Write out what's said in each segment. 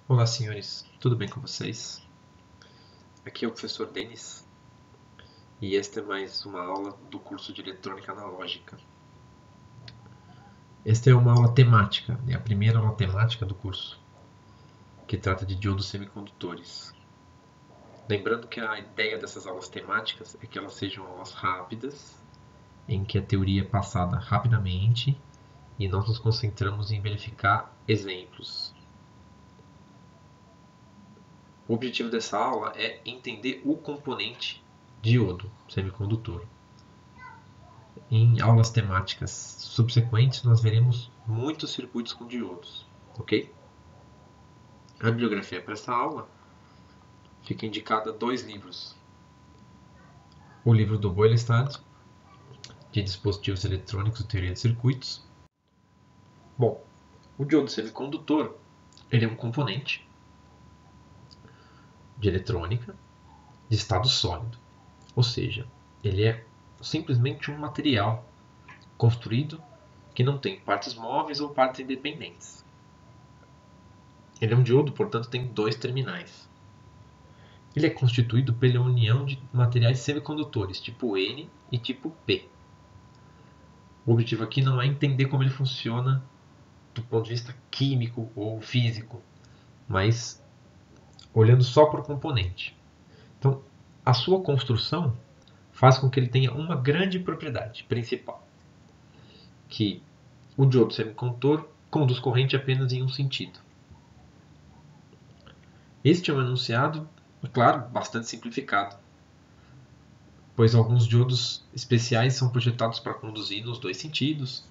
Olá, senhores, tudo bem com vocês? Aqui é o professor Denis e esta é mais uma aula do curso de Eletrônica Analógica. Esta é uma aula temática, é a primeira aula temática do curso, que trata de diodos semicondutores. Lembrando que a ideia dessas aulas temáticas é que elas sejam aulas rápidas, em que a teoria é passada rapidamente e nós nos concentramos em verificar exemplos. O objetivo dessa aula é entender o componente diodo semicondutor. Em aulas temáticas subsequentes, nós veremos muitos circuitos com diodos, ok? A bibliografia para essa aula fica indicada 2 livros. O livro do Boylestad, de dispositivos eletrônicos e teoria de circuitos. Bom, o diodo semicondutor ele é um componente de eletrônica de estado sólido, ou seja, ele é simplesmente um material construído que não tem partes móveis ou partes independentes. Ele é um diodo, portanto, tem 2 terminais. Ele é constituído pela união de materiais semicondutores tipo N e tipo P. O objetivo aqui não é entender como ele funciona do ponto de vista químico ou físico, mas olhando só para o componente. Então, a sua construção faz com que ele tenha uma grande propriedade principal, que o diodo semicondutor conduz corrente apenas em um sentido. Este é um enunciado, claro, bastante simplificado, pois alguns diodos especiais são projetados para conduzir nos 2 sentidos,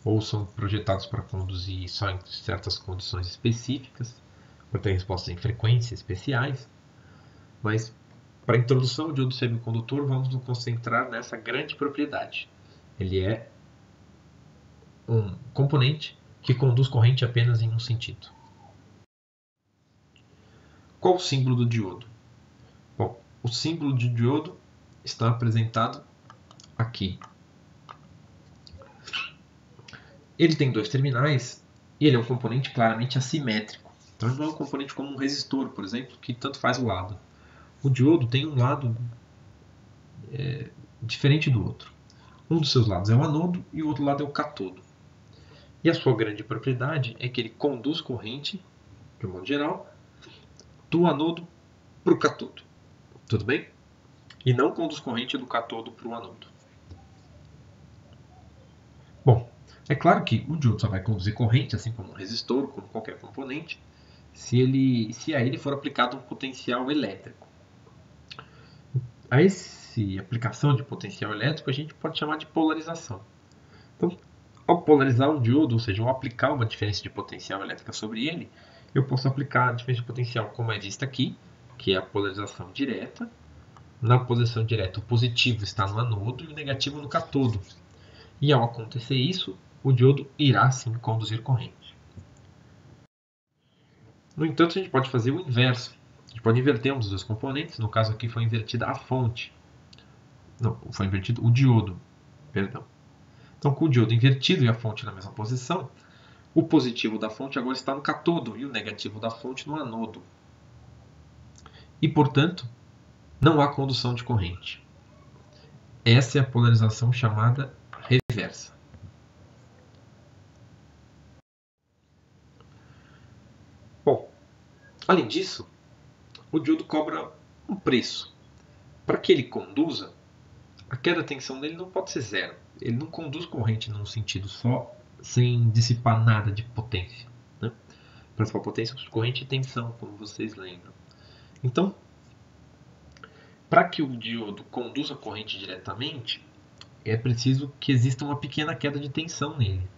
ou são projetados para conduzir só em certas condições específicas, para ter respostas em frequências especiais. Mas, para a introdução ao diodo semicondutor, vamos nos concentrar nessa grande propriedade. Ele é um componente que conduz corrente apenas em um sentido. Qual o símbolo do diodo? Bom, o símbolo de diodo está apresentado aqui. Ele tem 2 terminais e ele é um componente claramente assimétrico. Então ele não é um componente como um resistor, por exemplo, que tanto faz o lado. O diodo tem um lado diferente do outro. Um dos seus lados é o anodo e o outro lado é o catodo. E a sua grande propriedade é que ele conduz corrente, de um modo geral, do anodo para o catodo. Tudo bem? E não conduz corrente do catodo para o anodo. Bom, é claro que o diodo só vai conduzir corrente, assim como um resistor, como qualquer componente, se a ele for aplicado um potencial elétrico. A essa aplicação de potencial elétrico a gente pode chamar de polarização. Então, ao polarizar um diodo, ou seja, ao aplicar uma diferença de potencial elétrica sobre ele, eu posso aplicar a diferença de potencial como é vista aqui, que é a polarização direta. Na posição direta, o positivo está no anodo e o negativo no catodo. E ao acontecer isso, o diodo irá sim conduzir corrente. No entanto, a gente pode fazer o inverso. A gente pode inverter um dos 2 componentes. No caso aqui foi invertida a fonte. Não, foi invertido o diodo. Perdão. Então, com o diodo invertido e a fonte na mesma posição, o positivo da fonte agora está no catodo e o negativo da fonte no anodo. E, portanto, não há condução de corrente. Essa é a polarização chamada reversa. Bom, além disso, o diodo cobra um preço. Para que ele conduza, a queda de tensão dele não pode ser zero. Ele não conduz corrente num sentido só, sem dissipar nada de potência. Né? Principal potência, corrente e tensão, como vocês lembram. Então, para que o diodo conduza a corrente diretamente, é preciso que exista uma pequena queda de tensão nele.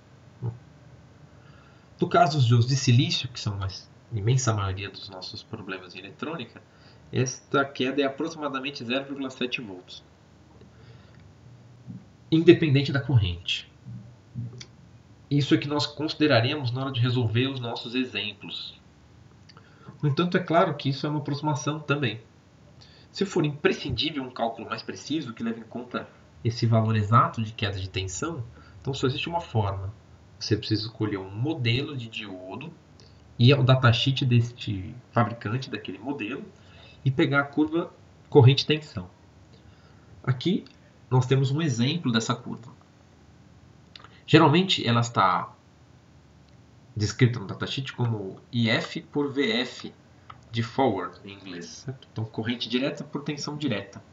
No caso dos diodos de silício, que são a imensa maioria dos nossos problemas em eletrônica, esta queda é aproximadamente 0,7 volts, independente da corrente. Isso é que nós consideraremos na hora de resolver os nossos exemplos. No entanto, é claro que isso é uma aproximação também. Se for imprescindível um cálculo mais preciso que leve em conta esse valor exato de queda de tensão, então só existe uma forma. Você precisa escolher um modelo de diodo ir ao datasheet deste fabricante, daquele modelo, e pegar a curva corrente-tensão. Aqui nós temos um exemplo dessa curva. Geralmente ela está descrita no datasheet como IF por VF de forward em inglês, certo? Então corrente direta por tensão direta.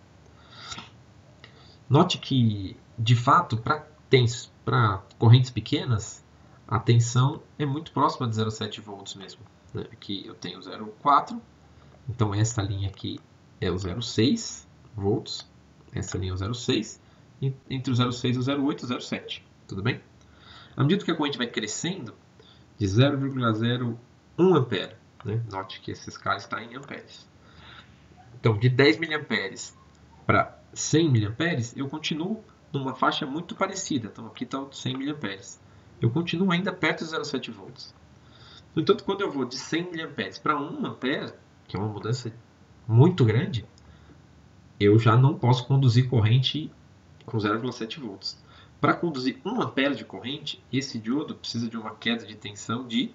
Note que, de fato, para correntes pequenas, a tensão é muito próxima de 0,7 volts mesmo. Né? Aqui eu tenho 0,4, então essa linha aqui é o 0,6 volts, essa linha é o 0,6, entre o 0,6 e o 0,8 e o 0,7, tudo bem? À medida que a corrente vai crescendo, de 0,01 ampere, né? Note que essa escala está em amperes. Então, de 10 miliamperes para 100 miliamperes, eu continuo numa faixa muito parecida. Então, aqui está o 100 miliamperes. Eu continuo ainda perto de 0,7 volts. No entanto, quando eu vou de 100 miliamperes para 1 ampere, que é uma mudança muito grande, eu já não posso conduzir corrente com 0,7 volts. Para conduzir 1 ampere de corrente, esse diodo precisa de uma queda de tensão de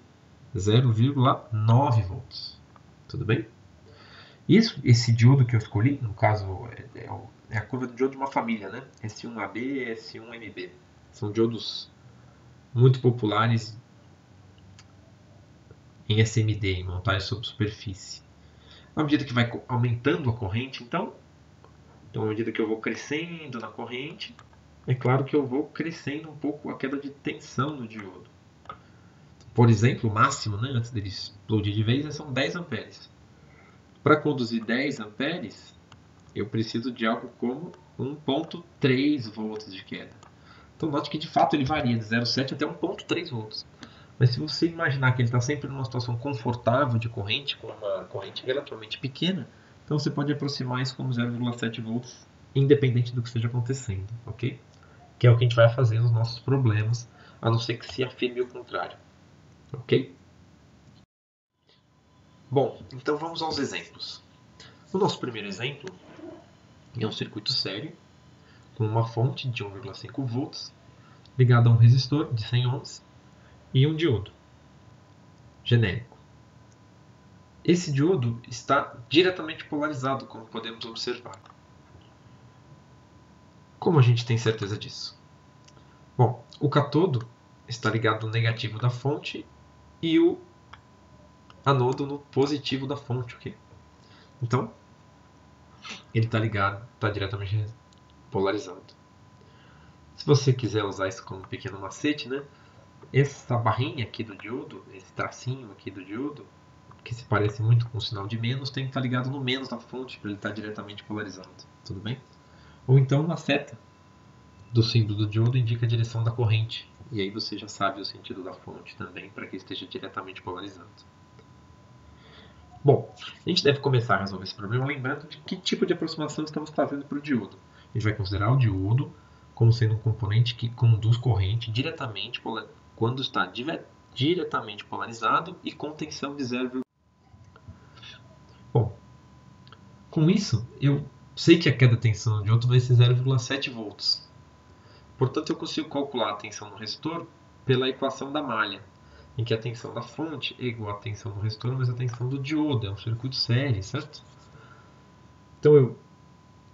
0,9 volts. Tudo bem? Esse diodo que eu escolhi, no caso, é a curva de diodo de uma família, né? S1AB e S1MB. São diodos muito populares em SMD, em montagem sobre superfície. À medida que vai aumentando a corrente, então à medida que eu vou crescendo na corrente, é claro que eu vou crescendo um pouco a queda de tensão no diodo. Por exemplo, o máximo, né, antes dele explodir de vez, são 10 amperes. Para conduzir 10 amperes, eu preciso de algo como 1,3 volts de queda. Então note que de fato ele varia de 0,7 até 1,3 volts. Mas se você imaginar que ele está sempre numa situação confortável de corrente, com uma corrente relativamente pequena, então você pode aproximar isso como 0,7 volts, independente do que esteja acontecendo, ok? Que é o que a gente vai fazer nos nossos problemas, a não ser que se afirme o contrário, ok? Bom, então vamos aos exemplos. O nosso primeiro exemplo é um circuito sério, com uma fonte de 1,5 volts, ligada a um resistor de 100 ohms e um diodo genérico. Esse diodo está diretamente polarizado, como podemos observar. Como a gente tem certeza disso? Bom, o catodo está ligado no negativo da fonte e o anodo no positivo da fonte, ok? Então, ele está ligado, está diretamente polarizado. Se você quiser usar isso como um pequeno macete, né? Essa barrinha aqui do diodo, esse tracinho aqui do diodo, que se parece muito com o sinal de menos, tem que estar ligado no menos da fonte para ele estar diretamente polarizado, tudo bem? Ou então uma seta do símbolo do diodo indica a direção da corrente, e aí você já sabe o sentido da fonte também para que esteja diretamente polarizado. Bom, a gente deve começar a resolver esse problema lembrando de que tipo de aproximação estamos fazendo para o diodo. A gente vai considerar o diodo como sendo um componente que conduz corrente diretamente quando está diretamente polarizado e com tensão de 0,5. Bom, com isso eu sei que a queda de tensão do diodo vai ser 0,7 volts. Portanto, eu consigo calcular a tensão no resistor pela equação da malha, em que a tensão da fonte é igual à tensão do resistor mais a tensão do diodo. É um circuito sério, certo? Então eu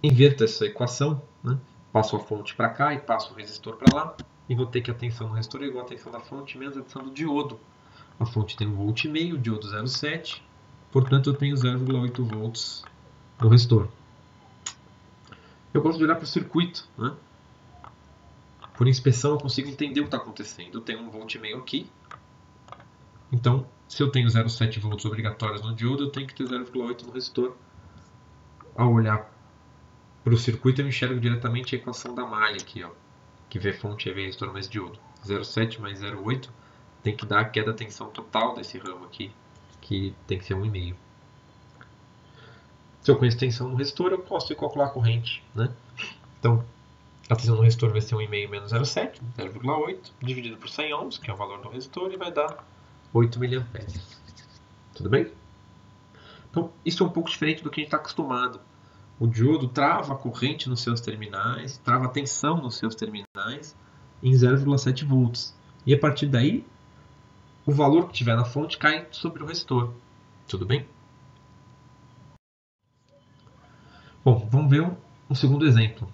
inverto essa equação, né? Passo a fonte para cá e passo o resistor para lá, e vou ter que a tensão do resistor é igual à tensão da fonte menos a tensão do diodo. A fonte tem 1,5 volt, o diodo 0,7, portanto eu tenho 0,8 volts no resistor. Eu gosto de olhar para o circuito, né? Por inspeção eu consigo entender o que está acontecendo. Eu tenho 1,5 volt aqui, então se eu tenho 0,7 volts obrigatórios no diodo, eu tenho que ter 0,8 no resistor. Ao olhar para o circuito eu enxergo diretamente a equação da malha aqui, ó, que vê fonte e vê resistor mais diodo. 0,7 mais 0,8 tem que dar a queda da tensão total desse ramo aqui, que tem que ser 1,5. Se eu conheço tensão no resistor, eu posso calcular a corrente, né? Então, a tensão no resistor vai ser 1,5 menos 0,7, 0,8, dividido por 100 ohms, que é o valor do resistor, e vai dar 8 mA. Tudo bem? Então, isso é um pouco diferente do que a gente está acostumado. O diodo trava a corrente nos seus terminais, trava a tensão nos seus terminais em 0,7 volts. E a partir daí, o valor que tiver na fonte cai sobre o resistor. Tudo bem? Bom, vamos ver um segundo exemplo.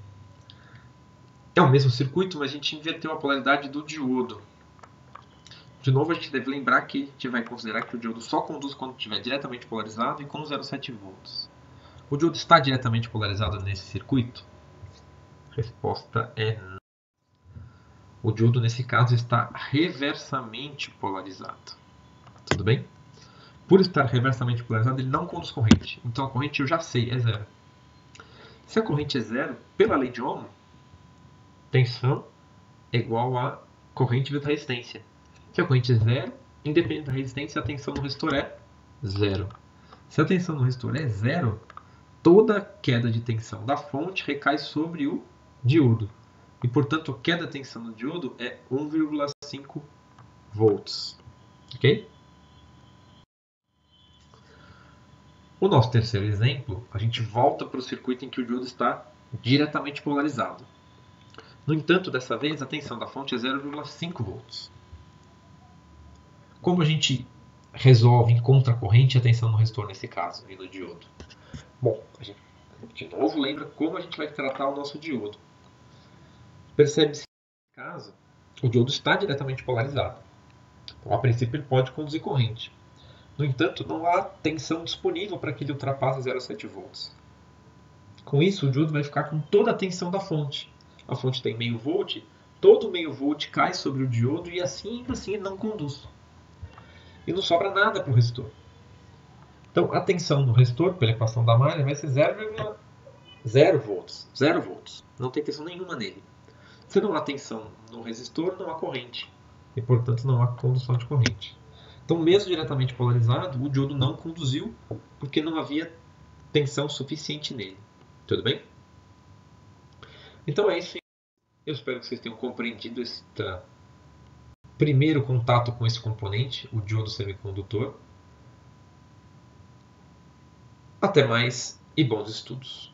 É o mesmo circuito, mas a gente inverteu a polaridade do diodo. De novo, a gente deve lembrar que a gente vai considerar que o diodo só conduz quando estiver diretamente polarizado e com 0,7 volts. O diodo está diretamente polarizado nesse circuito? A resposta é não. O diodo, nesse caso, está reversamente polarizado. Tudo bem? Por estar reversamente polarizado, ele não conduz corrente. Então a corrente eu já sei, é zero. Se a corrente é zero, pela lei de Ohm, tensão é igual a corrente vezes resistência. Se a corrente é zero, independente da resistência, a tensão no resistor é zero. Se a tensão no resistor é zero, toda queda de tensão da fonte recai sobre o diodo. E, portanto, a queda de tensão do diodo é 1,5 volts. Ok? O nosso terceiro exemplo, a gente volta para o circuito em que o diodo está diretamente polarizado. No entanto, dessa vez, a tensão da fonte é 0,5 volts. Como a gente resolve, encontra a corrente e a tensão no resistor nesse caso, e no diodo? Bom, a gente de novo lembra como a gente vai tratar o nosso diodo. Percebe-se que, nesse caso, o diodo está diretamente polarizado. Então, a princípio, ele pode conduzir corrente. No entanto, não há tensão disponível para que ele ultrapasse 0,7 volts. Com isso, o diodo vai ficar com toda a tensão da fonte. A fonte tem meio volt, todo meio volt cai sobre o diodo e assim ele não conduz. E não sobra nada para o resistor. Então, a tensão no resistor, pela equação da malha, vai ser 0,0 volts. 0 volts. Não tem tensão nenhuma nele. Se não há tensão no resistor, não há corrente. E, portanto, não há condução de corrente. Então, mesmo diretamente polarizado, o diodo não conduziu porque não havia tensão suficiente nele. Tudo bem? Então é isso. Eu espero que vocês tenham compreendido este primeiro contato com esse componente, o diodo semicondutor. Até mais e bons estudos!